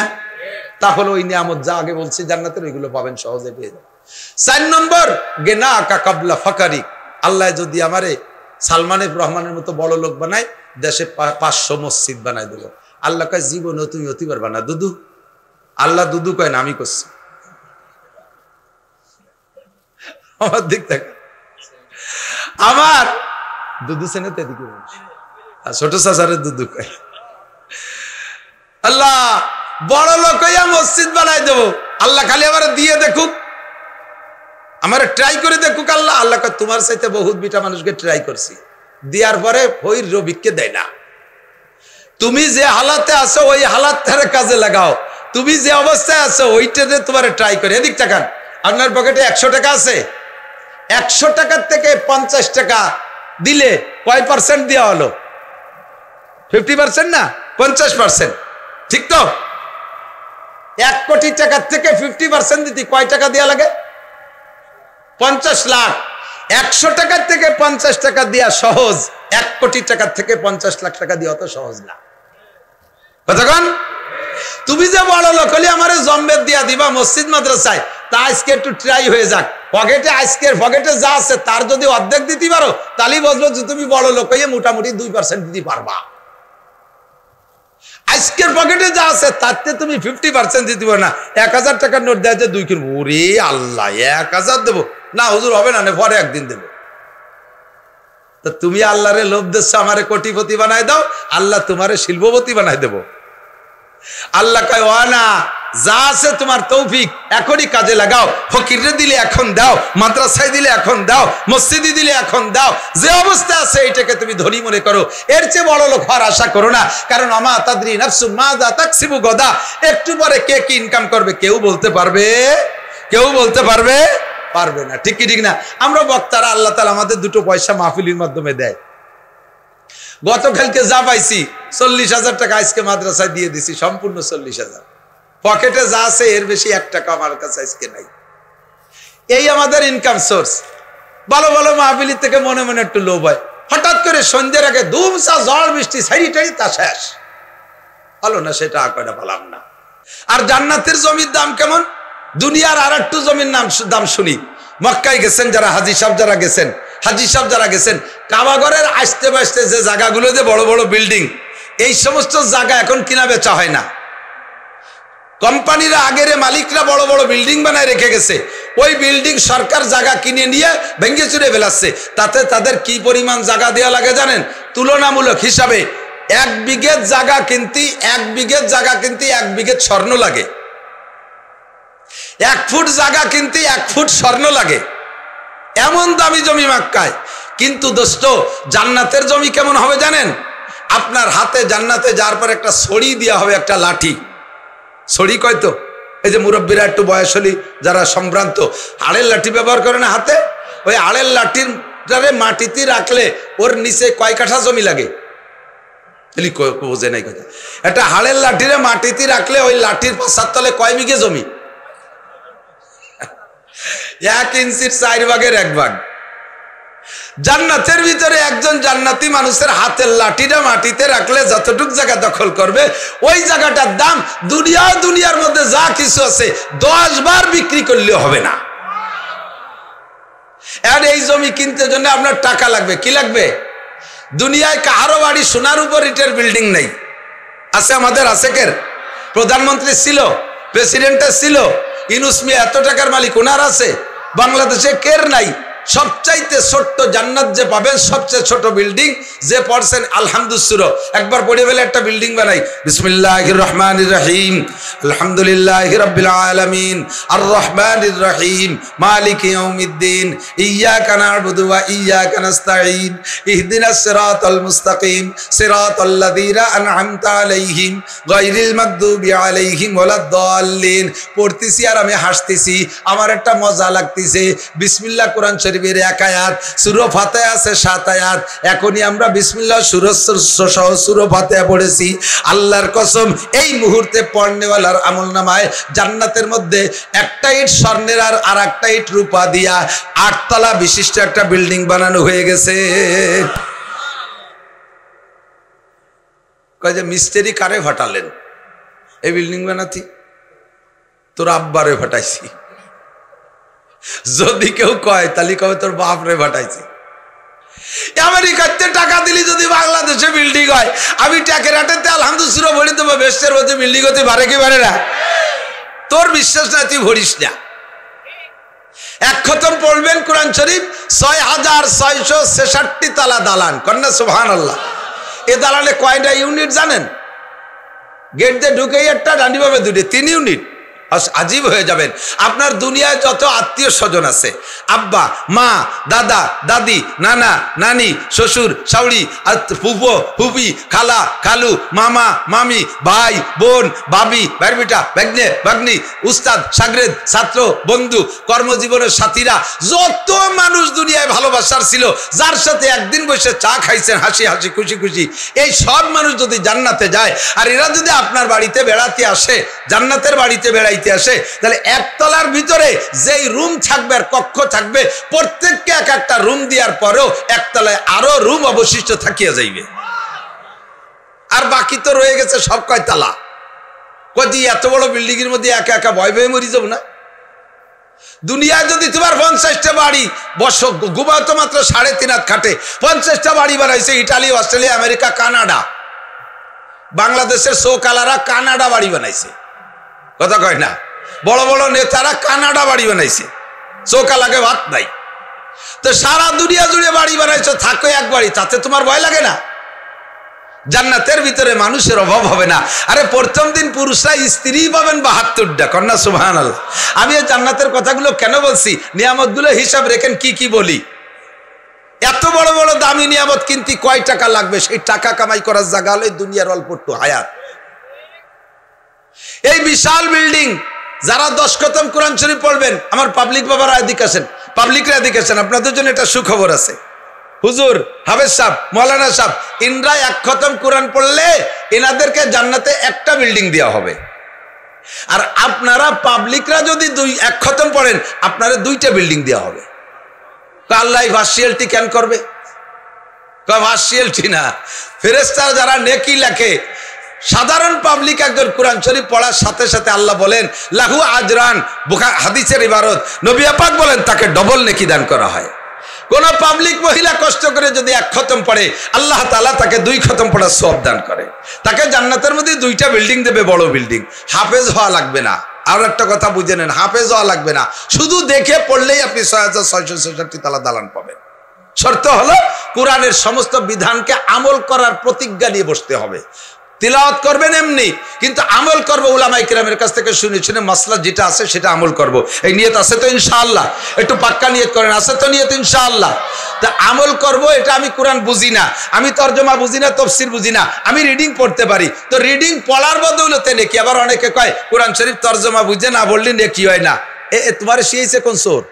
[SPEAKER 1] তাহলে ওই নিয়ামত যা আগে বলছি জান্নাতের, ওইগুলো পাবেন, সহজে পেয়ে যাবেন। 4 নম্বর, গেনা কা কাবলা ফাকারি। আল্লাহ যদি আমারে সালমান রহমানের মতো বড় লোক বানায়, দেশে 500 মসজিদ বানায় দেবো। আল্লাহ কয় জীবনে তুমি অতি পারবা না দুদু। আল্লাহ দুদু কয় না, আমি করছি। আমার দিক থেকে আমার দুদু সেনে তেদিকে ছোট চাচারের দুদু কয় আল্লাহ বড় লোক হইয়া মসজিদ বানাই দেবো। আল্লাহ খালি আমার দিয়ে দেখুক, আমার ট্রাই করে দেখুক। আল্লাহ আল্লাহ কয় তোমার চাইতে বহুত বিটা মানুষকে ট্রাই করছি, দেওয়ার পরে ওই রবিককে দেয় না। তুমি যে হালাতে আছো ওই হালাতের কাজে লাগাও, তুমি যে অবস্থায় আছো ওইটাতে তোমার ট্রাই করে। এদিক টাকান, আপনার পকেটে 100 টাকা আছে, 100 টাকার থেকে 50 টাকা দিলে কয় পার্সেন্ট দেওয়া হলো? 50% না 50%, ঠিক তো? 1 কোটি টাকার থেকে 50% দিতে কয় টাকা দেওয়া লাগে? 50 লাখ। 100 টাকার থেকে 50 টাকা দেওয়া সহজ, 1 কোটি টাকার থেকে 50 লাখ টাকা দেওয়া তো সহজ না। কতক্ষণ? তুমি যে বড় লোক হলে আমার জম্বেদ দিয়া দিবা মসজিদ মাদ্রাসায়, তা আজকে একটু ট্রাই হয়ে যাক। পকেটে আজকের পকেটে যা আছে তার যদি অর্ধেক দিতে পারো, তাহলেই বলবো যে তুমি বড় লোক হয়ে মোটামুটি 2% দিতে পারবা। আজকের পকেটে যা আছে তাতে তুমি 50% দিতে পারো না। 1000 টাকার নোট দেয় যে 2 কিনবো, ওরে আল্লাহ 1000 দেবো না হুজুর, হবে না, পরে একদিন দেবো। তো তুমি আল্লাহরে লোভ দিচ্ছ আমারে কোটিপতি বানায় দাও, আল্লাহ তোমারে শিল্পপতি বানায় দেবো। আল্লাহ কয় ও না, যা আছে তোমার তৌফিক, এখনই কাজে লাগাও। ফকিরে দিলে এখন দাও, মাদ্রাসায় দিলে এখন দাও, মসজিদে দিলে এখন দাও। যে অবস্থা আছে এটাকে তুমি ধনী মনে করো, এর চেয়ে বড় লোক হওয়ার আশা করো না। কারণ আমা তাদরি নাফসুম মাযা তাকসিবু গাদা, একটু পরে কে কি ইনকাম করবে কেউ বলতে পারবে? কেউ বলতে পারবে? পারবে না। ঠিক কি ঠিক না? আমরা বক্তারা আল্লাহ তাআলা আমাদের 2 পয়সা মাহফিলের মাধ্যমে দেয়। গতকালকে যা পাইছি 40,000 টাকা আজকে মাদ্রাসায় দিয়ে দিছি, সম্পূর্ণ 40,000। পকেটে যা আছে এর বেশি 1 টাকা আমার কাছে আজকে নাই। এই আমাদের ইনকাম সোর্স। ভালো ভালো মাহফিল থেকে মনে মনে একটু লোভ হয়, হঠাৎ করে সন্ধ্যের আগে ধুমসা ঝড় বৃষ্টি সারি টারি তা শেষ হলো না, সেটা আঁকড়া পালাম না। আর জান্নাতের জমির দাম কেমন? দুনিয়ার আর একটু জমির দাম শুনি। মক্কায় গেছেন যারা, হাজী সাহেব যারা গেছেন, হাজী সাহেব যারা গেছেন, কাবাঘরের আসতে বাসতে যে জায়গাগুলোতে বড় বড় বিল্ডিং, এই সমস্ত জায়গা এখন কিনা বেচা হয় না। কোম্পানিরা আগের মালিকরা বড় বড় বিল্ডিং বানায় রেখে গেছে, ওই বিল্ডিং সরকার জায়গা কিনে নিয়ে ভেঙে চুরে ফেলাচ্ছে। তাতে তাদের কি পরিমাণ জায়গা দেওয়া লাগে জানেন? তুলনামূলক হিসাবে 1 বিঘে জায়গা কিনতে 1 বিঘে স্বর্ণ লাগে, 1 ফুট জায়গা কিনতে 1 ফুট স্বর্ণ লাগে। এমন দামি জমি মক্কায়। কিন্তু দোস্ত জান্নাতের জমি কেমন হবে জানেন? আপনার হাতে জান্নাতে যাওয়ার পর একটা ছড়ি দেওয়া হবে, একটা লাঠি। ছড়ি কয় তো, এই যে মুরব্বীরা একটু বয়স হলি যারা সম্ভ্রান্ত, আড়ের লাঠি ব্যবহার করে না হাতে, ওই আড়ের লাঠির মাটিতে রাখলে ওর নিচে কয় কাঠা জমি লাগে? বোঝে নাই কথা। একটা হাড়ের লাঠিরে মাটিতে রাখলে ওই লাঠির পাশার তলে কয় বিঘে জমি? 1 ইঞ্চির 4 ভাগের 1 ভাগ। জান্নাতের ভিতরে একজন জান্নাতি মানুষের হাতের লাঠিটা মাটিতে রাখলে যতটুক জায়গা দখল করবে, ওই জায়গাটার দাম দুনিয়ার মধ্যে যা কিছু আছে 10 বার বিক্রি করলেও হবে না। আর এই জমি কিনতে জন্য আপনার টাকা লাগবে। কি লাগবে? দুনিয়ায় কাহারো বাড়ি সোনার উপর ইটের বিল্ডিং নেই। আছে আমাদের? আছে কের? প্রধানমন্ত্রী ছিল, প্রেসিডেন্টের ছিল, ইউনূস মিয়া এত টাকার মালিক ওনার আছে। বাংলাদেশে কের নাই। সবচাইতে ছোট্ট জান্নাত যে পাবেন, সবচেয়ে ছোট বিল্ডিং যে পড়ছেন আলহামদুলিল্লাহ, একবার পড়ে ফেলে একটা বিল্ডিং বানাই। বিসমিল্লাহির রহমানির রহিম, আলহামদুলিল্লাহি রাব্বিল আলামিন, আর রহমানির রহিম, মালিকি ইয়াউমিদ্দিন, ইয়্যাকা না'বুদু ওয়া ইয়্যাকা নাস্তাঈন, ইহদিনাস সিরাতাল মুস্তাকিম, সিরাতাল্লাযীনা আন'আমতা আলাইহিম, গায়রিল মাগদুবি আলাইহিম ওয়ালাদ-দাল্লিন। পড়তেছি আর আমি হাসতেছি, আমার একটা মজা লাগতেছে। বিসমিল্লাহ কোরআন শরীফের 1 আয়াত, সূরা ফাতিহা আছে 7 আয়াত। এখনই আমরা বিসমিল্লাহ সহ সূরা ফাতিহা পড়েছি। আল্লাহর কসম, এই মুহূর্তে পড়নেওয়ালার আমলনামায় জান্নাতের মধ্যে একটা ইট স্বর্ণের আর আরেকটা ইট রূপা দিয়া 8 তলা বিশিষ্ট একটা বিল্ডিং বানানো হয়ে গেছে। কয় যে মিস্ত্রি কারে ফাটালেন এই বিল্ডিং বানাতি? তোর আব্বারে ফাটাইছি। যদি কেউ কয় তাহলে কবে তোর বাপ রে ফাটাইছি। আমেরিকাতে টাকা দিলি যদি বাংলাদেশে বিল্ডিং হয়, আমি ট্যাকের হাটেতে আলহামদুলিল্লাহ ভরি দেবো, বেস্টের মধ্যে বিল্ডিং হতে পারে কি পারে না? তোর বিশ্বাস না, তুই ভরিস না। 1 খতম পড়বেন কোরআন শরীফ, 6666 তালা দালান। কন্যা সুবহানাল্লাহ। এ দালানে কয়টা ইউনিট জানেন? গেট দিয়ে ঢুকেই একটা, ডান্ডিভাবে 2টে, 3 ইউনিট। আজীব হয়ে যাবেন। আপনার দুনিয়ায় যত আত্মীয় স্বজন আছে, আব্বা মা দাদা দাদি নানা নানি শ্বশুর শাশুড়ি ফুফো ফুফি খালা খালু মামা মামি ভাই বোন ভাবি ভাই বেটা ভাগ্নে ভাগ্নি উস্তাদ শাগরেদ ছাত্র বন্ধু কর্মজীবনের সাথীরা, যত মানুষ দুনিয়ায় ভালোবাসার ছিল, যার সাথে একদিন বসে চা খাইছেন হাসি হাসি খুশি খুশি, এই সব মানুষ যদি জান্নাতে যায়, আর এরা যদি আপনার বাড়িতে বেড়াতে আসে, জান্নাতের বাড়িতে বেড়াইতে আসে, তাহলে 1 তলার ভিতরে যেই রুম থাকবে আর কক্ষ থাকবে, প্রত্যেককে এক একটা রুম দেওয়ার পরেও 1 তলায় আরো রুম অবশিষ্ট থাকিয়া যাইবে। আর বাকি তো রয়ে গেছে সব কয় তালা। কদি এত বড় বিল্ডিং এর মধ্যে একা একা ভয় ভয়ে মরি যাব না? দুনিয়ায় যদি তোমার 50টা বাড়ি, বর্ষ ঘুমাও তো মাত্র 3.5 হাত খাটে, 50টা বাড়ি বানাইছে ইটালি অস্ট্রেলিয়া আমেরিকা কানাডা। বাংলাদেশের শোকালারা কানাডা বাড়ি বানাইছে, কথা কয় না? বড় বড় নেতারা কানাডা বাড়ি বানাইছে, চোখা লাগে ভাত নাই। তো সারা দুনিয়া জুড়ে বাড়ি বানাইছো, থাকো এক বাড়ি, তাতে তোমার ভয় লাগে না? জান্নাতের ভিতরে মানুষের অভাব হবে না। আরে প্রথম দিন পুরুষরা স্ত্রী পাবেন 72টা। কন্যা সুবহানাল্লাহ। আমি এই জান্নাতের কথাগুলো কেন বলছি, নিয়ামতগুলো হিসাব রেখেন কি কি বলি। এত বড় বড় দামি নিয়ামত কিনতে কয় টাকা লাগবে? সেই টাকা কামাই করার জায়গা হলো দুনিয়ার অল্প একটু হায়াত। এই বিশাল বিল্ডিং, যারা 10 খতম কোরআন শরীফ পড়বেন, আমার পাবলিক বাবারা এদিকে আসেন, পাবলিকরা এদিকে আসেন, আপনাদের জন্য এটা সুখবর আছে। হুজুর হাফেজ সাহেব মৌলানা সাহেব ইনরা 1 খতম কোরআন পড়লে এনাদেরকে জান্নাতে একটা বিল্ডিং দেওয়া হবে। আর আপনারা পাবলিকরা যদি 1 খতম পড়েন, আপনারা 2টা বিল্ডিং দেওয়া হবে। আল্লাহ ভার্চুয়ালিটি কেন করবে? ভার্চুয়ালিটি না, ফেরেশতারা যারা নেকি লেখে, সাধারণ পাবলিক একজন কোরআন শরীফ পড়ার সাথে সাথে আল্লাহ বলেন লাহু আজরান, হাদিসের ইবারত, নবী পাক বলেন তাকে ডবল নেকি দান করা হয়। কোন পাবলিক মহিলা কষ্ট করে যদি 1 খতম পড়ে, আল্লাহ তাআলা তাকে 2 খতম পড়ার সওয়াব দান করে। তাকে জান্নাতের মধ্যে 2টা বিল্ডিং দেবে, বড় বিল্ডিং। হাফেজ হওয়া লাগবে না। আর একটা কথা বুঝে নেন, হাফেজ হওয়া লাগবে না, শুধু দেখে পড়লেই আপনি 6666 তালা দালান পাবেন। শর্ত হলো কোরআনের সমস্ত বিধানকে আমল করার প্রতিজ্ঞা নিয়ে বসতে হবে। তিলাওয়াত করবেন এমনি, কিন্তু আমল করবো উলামায়ে কিরামের কাছ থেকে শুনে শুনে, মাসলা যেটা আছে সেটা আমল করব। এই নিয়ত আছে তো ইনশাআল্লাহ? একটু পাক্কা নিয়ত করেন, আছে তো নিয়ত ইনশাআল্লাহ? তা আমল করব, এটা আমি কোরআন বুঝি না, আমি তরজমা বুঝি না, তাফসীর বুঝি না, আমি রিডিং পড়তে পারি, তো রিডিং পড়ার বদৌলতে নেকি। আবার অনেকে কয় কোরআন শরীফ তরজমা বুঝে না বললে নেকি হয় না। তোমার শিয়েছে কোন সোর?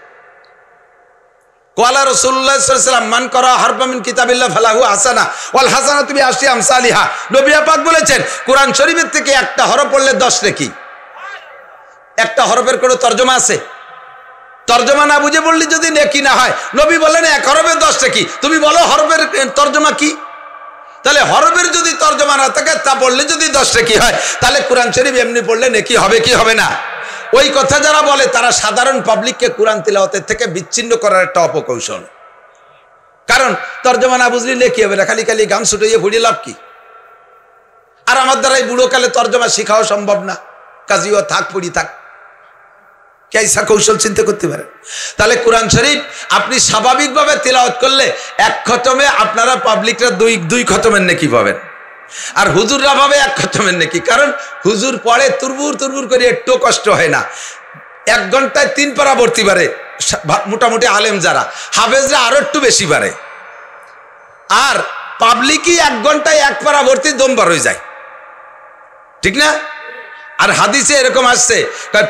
[SPEAKER 1] ওয়ালা রাসূলুল্লাহ সাল্লাল্লাহু আলাইহি ওয়াসাল্লাম মান করা হারফা মিন কিতাবিল্লাহ ফালাহু হাসানা ওয়াল হাসানাতু বিআশরি আমসালিহা। নবী পাক বলেছেন কোরআন শরীফের থেকে একটা হরফ পড়লে 10 নেকি। একটা হরফের কোনো তরজমা আছে? তরজমা না বুঝে পড়লে যদি নেকি না হয়, নবী বলেন 1 হরফে 10 নেকি। তুমি বলো হরফের তরজমা কি? তাহলে হরফের যদি তরজমা না থাকে, তা পড়লে যদি 10 নেকি হয়, তাহলে কোরআন শরীফ এমনি পড়লে নেকি হবে কি হবে না? ওই কথা যারা বলে তারা সাধারণ পাবলিককে কোরআন তিলাওয়াতের থেকে বিচ্ছিন্ন করার একটা অপকৌশল। কারণ তরজমা না বুঝলে নেকি হবে না, খালি খালি গান ছুটাইয়ে ভুড়িয়ে লাভ কি? আর আমার দ্বারা এই বুড়োকালে তরজমা শেখাও সম্ভব না, কাজীও থাক পড়ি থাক, কেসা কৌশল চিন্তা করতে পারেন। তাহলে কোরআন শরীফ আপনি স্বাভাবিকভাবে তিলাওয়াত করলে 1 খতমে আপনারা পাবলিকরা 2 খতমের নেকি পাবেন, আর হুজুররা ভাবে 1 খতমের নেকি। কারণ হুজুর পড়ে তুরবুর তুরবুর করে, একটু কষ্ট হয় না। 1 ঘন্টায় 3 পারা ভর্তি পারে মোটামুটি আলেম যারা, হাফেজরা আরো একটু বেশি পারে। আর পাবলিকই 1 ঘন্টায় 1 পারা ভর্তি দম বার হয়ে যায়, ঠিক না? আর হাদিসে এরকম আসছে,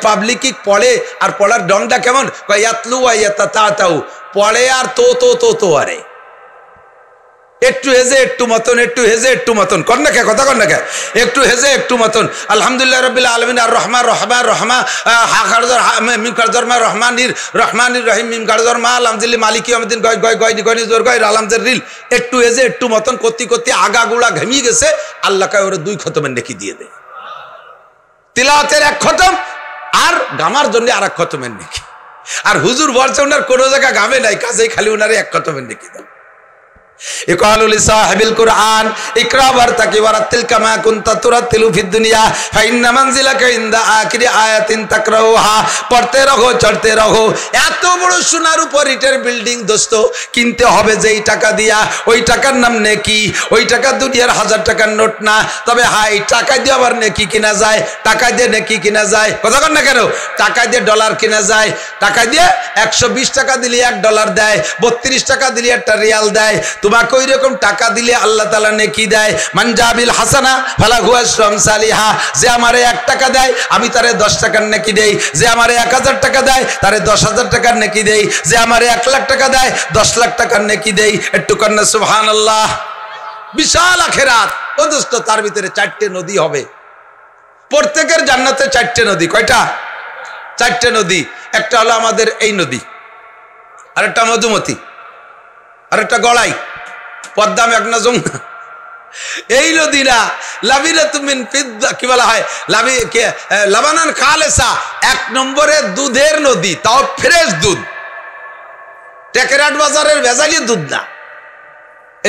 [SPEAKER 1] পাবলিকই পড়ে, আর পড়ার ডংটা কেমন, ইয়াতলু ওয়া ইয়াতাতাউ, পড়ে আর তো আরে একটু হেজে একটু মতন, একটু হেজে একটু মতন, কর না কে কথা কর না কে, একটু হেজে একটু মতন। আলহামদুলিল্লাহ রাব্বিল আলামিন আর রহমান রহমান রহমা হা খারজর মিম খারজর মা রহমানির রহমানির রহিম মিম খারজর মা আলহামদুলিল্লাহ মালিকি ইয়াউমিদ্দিন গয় গয় গয় গয় জোর গয় আলহামজের রিল একটু হেজে একটু মতন করতে করতে আগাগুড়া ঘেমিয়ে গেছে। আল্লাহ কয় ওরে 2 খতমের নেকি দিয়ে দেয়। তিলাওয়াতের 1 খতম আর গামার জন্য আর 1 খতমের নেকি। আর হুজুর বলছে ওনার কোনো জায়গা গামে নাই, কাজেই খালি ওনারে 1 খতমের নেকি দাও। ইকালু লিসাহিবিল কুরআন ইকরা ওয়ারতাকি ওয়ারাতিল কামা কুনতা তুরাতিলু ফিদ দুনিয়া ফা ইন্না মানজিলাকা ইনদা আখিরি আয়াতিন তাকরাউহা। পড়তে রহো চড়তে রহো। এত বড় সোনার উপর ইটের বিল্ডিং দোস্ত, কিনতে হবে যেই টাকা দিয়া, ওই টাকার নাম নেকি। ওই টাকা দুনিয়ার 1000 টাকার নোট না, তবে হাই টাকা দিয়ে আবার নেকি কিনা যায়, টাকা দিয়ে নেকি কিনা যায়। কথা কন না কেন? টাকা দিয়ে ডলার কিনা যায়, টাকা দিয়ে 120 টাকা দিলে $1 দেয়, 32 টাকা দিলে একটা রিয়াল দেয়। তোমাকে ওই রকম টাকা দিলে আল্লাহ তাআলা নেকি দেয়। মানজাবিল হাসানা ফালাহু আশরু সালিহা। যে আমারে 1 টাকা দেয় আমি তারে 10 টাকার নেকি দেই, যে আমারে 1000 টাকা দেয় তারে 10,000 টাকার নেকি দেই, যে আমারে 1 লাখ টাকা দেয় 10 লাখ টাকার নেকি দেই। একটু কন্যা সুবহানাল্লাহ। বিশাল আখিরাত। ও দোস্ত, তার ভিতরে 4টে নদী হবে। প্রত্যেকের জান্নাতে 4টে নদী। কয়টা? 4টে নদী। একটা হলো আমাদের এই নদী, আরেকটা মধুমতি, আরেকটা গড়াই, পদ্মা, মেঘনা, যমুনা। এই নদীরা লাবিনাতুম মিন ফিদ্দা, কি বলা হয়, লাবানান খালেসা। 1 নম্বরে দুধের নদী, তাও ফ্রেশ দুধ, টেকেরাট বাজারের ভেজালি দুধ না।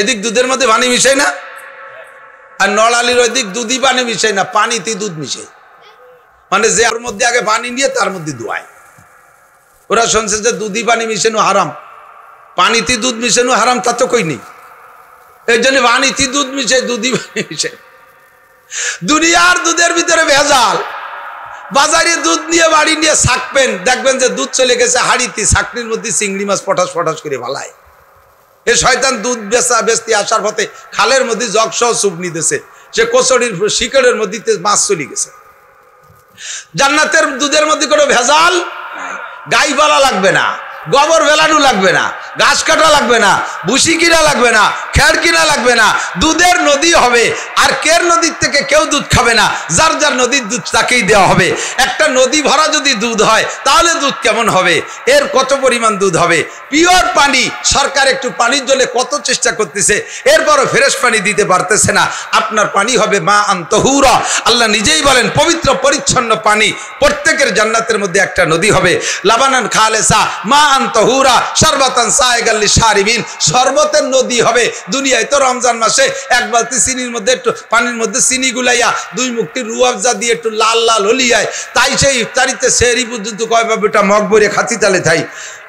[SPEAKER 1] এদিক দুধের মধ্যে পানি মিশাই না, আর নড়ালির ওইদিক দুধই পানি মিশাই না, পানিতে দুধ মিশাই। মানে যে ওর মধ্যে আগে পানি নিয়ে তার মধ্যে ধোয়ায়। ওরা শুনছে যে দুধই পানি মিশানো হারাম, পানিতে দুধ মিশানো হারাম, তা তো কই নেই। এই জন্য পানিতে দুধ মিশে, দুধই পানি মিশে। দুনিয়ার দুধের ভিতরে ভেজাল। বাজারে দুধ নিয়ে বাড়ি নিয়ে ছাকবেন, দেখবেন যে দুধ চলে গেছে হাড়িতে, ছাকনির মধ্যে চিংড়ি মাছ পটাশ পটাশ করে ভালায়। এ শয়তান দুধ বেচতে আসার পথে খালের মধ্যে জগ সহ চুপ নিতেছে, সে কচড়ির শিকড়ের মধ্যে মাছ চলে গেছে। জান্নাতের দুধের মধ্যে কোনো ভেজাল, গাই পালা লাগবে না, গোবর ভেলানো লাগবে না, গাছ কাটা লাগবে না, ভুসি কিনা লাগবে না, খের কিনা লাগবে না। দুধের নদী হবে। আর কের নদীর থেকে কেউ দুধ খাবে না, যার যার নদীর দুধ তাকেই দেওয়া হবে। একটা নদী ভরা যদি দুধ হয় তাহলে দুধ কেমন হবে, এর কত পরিমাণ দুধ হবে। পিওর পানি। সরকার একটু পানির জন্য কত চেষ্টা করতেছে, এরপরও ফ্রেশ পানি দিতে পারতেছে না। আপনার পানি হবে মা আনতাহুরা। আল্লাহ নিজেই বলেন পবিত্র পরিচ্ছন্ন পানি। প্রত্যেকের জান্নাতের মধ্যে একটা নদী হবে। লাবানান খালেসা মা আনতাহুরা শারবাতান সায়গাল লিশারিবিন। শরবতের নদী হবে। দুনিয়ায় তো রমজান মাসে 1 বালতি চিনির মধ্যে একটু পানির মধ্যে চিনি গুলাইয়া 2 মুখটি রুয়াবজা দিয়ে একটু লাল লাল হলিয়ায়, তাই সেই ইফতারিতে সেহরি পর্যন্ত কয় বাবুটা মগ ভরে খাতি তালে থাই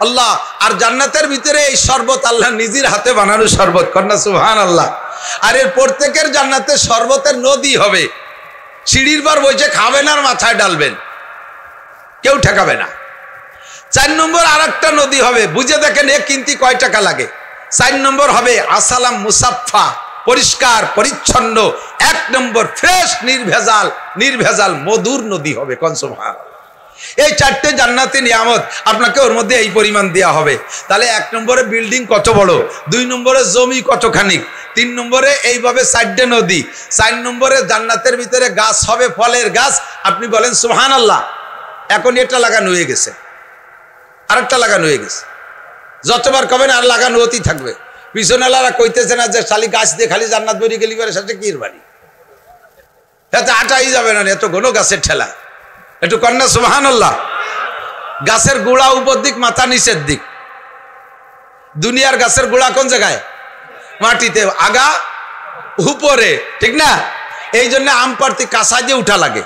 [SPEAKER 1] আল্লাহ। আর জান্নাতের ভিতরে এই শরবত আল্লাহ নিজের হাতে বানানো শরবত, কন্যা সুবহানাল্লাহ। আর এর প্রত্যেকের জান্নাতে শরবতের নদী হবে। সিঁড়ির পর বসে খাবেন আর মাথায় ডালবেন, কেউ ঠেকাবে না। 4 নম্বর আর একটা নদী হবে। বুঝে দেখেন এ কিনতে কয় টাকা লাগে। 4 নম্বর হবে আসালাম মুসাফা, পরিষ্কার পরিচ্ছন্ন 1 নম্বর ফ্রেশ নির্ভেজাল মধুর নদী হবে। কোন সুবহানাল্লাহ। এই 4টে জান্নাতি নিয়ামত আপনাকে ওর মধ্যে এই পরিমাণ দেওয়া হবে। তাহলে 1 নম্বরে বিল্ডিং কত বড়, 2 নম্বরে জমি কতখানি, 3 নম্বরে এইভাবে 4টে নদী, 4 নম্বরে জান্নাতের ভিতরে গাছ হবে, ফলের গাছ। আপনি বলেন সুবহানাল্লাহ। এখন এটা লাগানো হয়ে গেছে, আরেকটা লাগানো হয়ে গেছে। যতবার কবেন আর লাগানো হতেই থাকবে। পিছনেলারা কইতেছে না যে শালি গাছ দিয়ে খালি জান্নাত বেরিয়ে গেলি পরে সাথে কির বাড়ি, এতে আটাই যাবে না, এত ঘন গাছের ঠেলা। একটু কন্যা সুবহানাল্লাহ। গাছের গোড়া উপর দিক, মাথা নিচের দিক। দুনিয়ার গাছের গোড়া কোন জায়গায়? মাটিতে, আগা উপরে, ঠিক না? এই জন্য আম পাড়তে কাঁচা দিয়ে উঠা লাগে,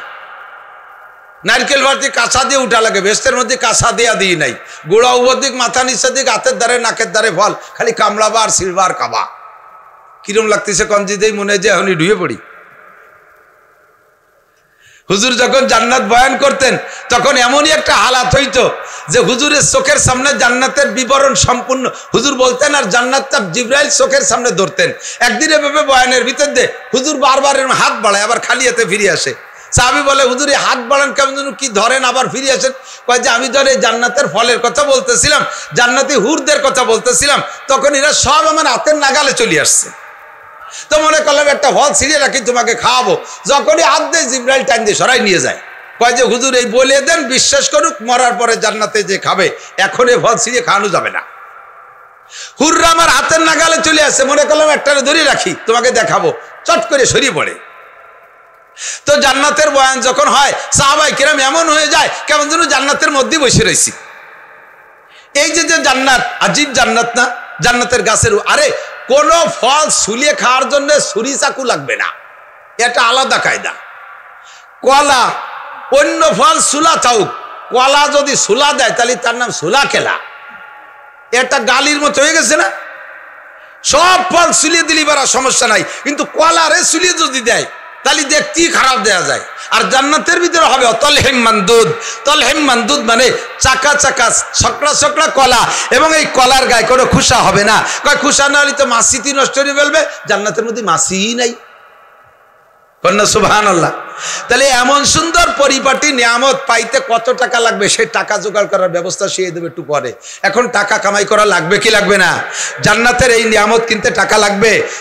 [SPEAKER 1] নারকেল পাড়তে কাঁচা দিয়ে উঠা লাগে। বেস্তের মধ্যে কাঁচা দেয়া দিই নাই। গোড়া উপর দিক, মাথা নিচের দিক, হাতের দ্বারে নাকের দ্বারে ফল, খালি কামড়াবা আর ছিড়বা আর কাবা। কিরম লাগতেছে কঞ্জিতেই মনে হয় যে এখনই ঢুয়ে পড়ি। হুজুর যখন জান্নাত বয়ান করতেন তখন এমনই একটা হালাত হইতো যে হুজুরের চোখের সামনে জান্নাতের বিবরণ সম্পূর্ণ হুজুর বলতেন, আর জান্নাতটা জিবরাইল চোখের সামনে ধরতেন। একদিন এভাবে বয়ানের ভিতর দিয়ে হুজুর বারবার হাত বাড়ায়, আবার খালি হাতে ফিরে আসে। সাহাবী বলে হুজুর হাত বাড়ান কেমন যেন কি ধরেন আবার ফিরে আসেন। কয় যে আমি ধরে জান্নাতের ফলের কথা বলতেছিলাম, জান্নাতি হুরদের কথা বলতেছিলাম, তখন এরা সব আমার হাতের নাগালে চলে আসছে। তো মনে করলাম একটা ফল ছিঁড়ে রাখি তোমাকে খাওয়াবো, যখনই হাত দিয়ে জিব্রাইল টাইম দিয়ে সরাই নিয়ে যায়। কয় যে হুজুর এই বলে দেন, বিশ্বাস করুক মরার পরে জান্নাতে যে খাবে, এখন এই ফল ছিঁড়ে খাওয়ানো যাবে না। হুররা আমার হাতের নাগালে চলে আসছে, মনে করলাম একটা ধরে রাখি তোমাকে দেখাবো, চট করে সরিয়ে পড়ে। তো জান্নাতের বয়ান যখন হয় সাহাবায়ে কেরাম এমন হয়ে যায় কেমন যেন জান্নাতের মধ্যে বসে রয়েছি। এই যে যে জান্নাত, আজীব জান্নাত না, জান্নাতের গাছের আরে কোন ফল ছুলিয়ে খাওয়ার জন্য ছুরি চাকু লাগবে না, এটা আলাদা কায়দা। কলা অন্য ফল সুলা চাউক, কলা যদি সুলা দেয় তাহলে তার নাম সুলা খেলা, এটা গালির মতো হয়ে গেছে না। সব ফল সুলিয়ে দিলি বারা সমস্যা নাই, কিন্তু কলারে সুলিয়ে যদি দেয় তাহলে দেখতেই খারাপ দেয়া যায়। আর জান্নাতের ভিতরে হবে তলহিম মানদুদ। তলহিম মানদুদ মানে চাকা চাকা ছকড়া ছকড়া কলা, এবং এই কলার গায়ে কোনো খুশা হবে না। কয় খুশা না হলে তো মাছিটি নষ্ট করে ফেলবে, জান্নাতের মধ্যে মাছিই নাই। কন্যা সুবহানাল্লাহ। তাহলে এমন সুন্দর পরিপাটি নিয়ামত পাইতে কত টাকা লাগবে, সেই টাকা জোগাড় করার ব্যবস্থা শিয়ে দেবে একটু পরে। এখন টাকা কামাই করা লাগবে কি লাগবে না? জান্নাতের এই নিয়ামত কিনতে টাকা লাগবে।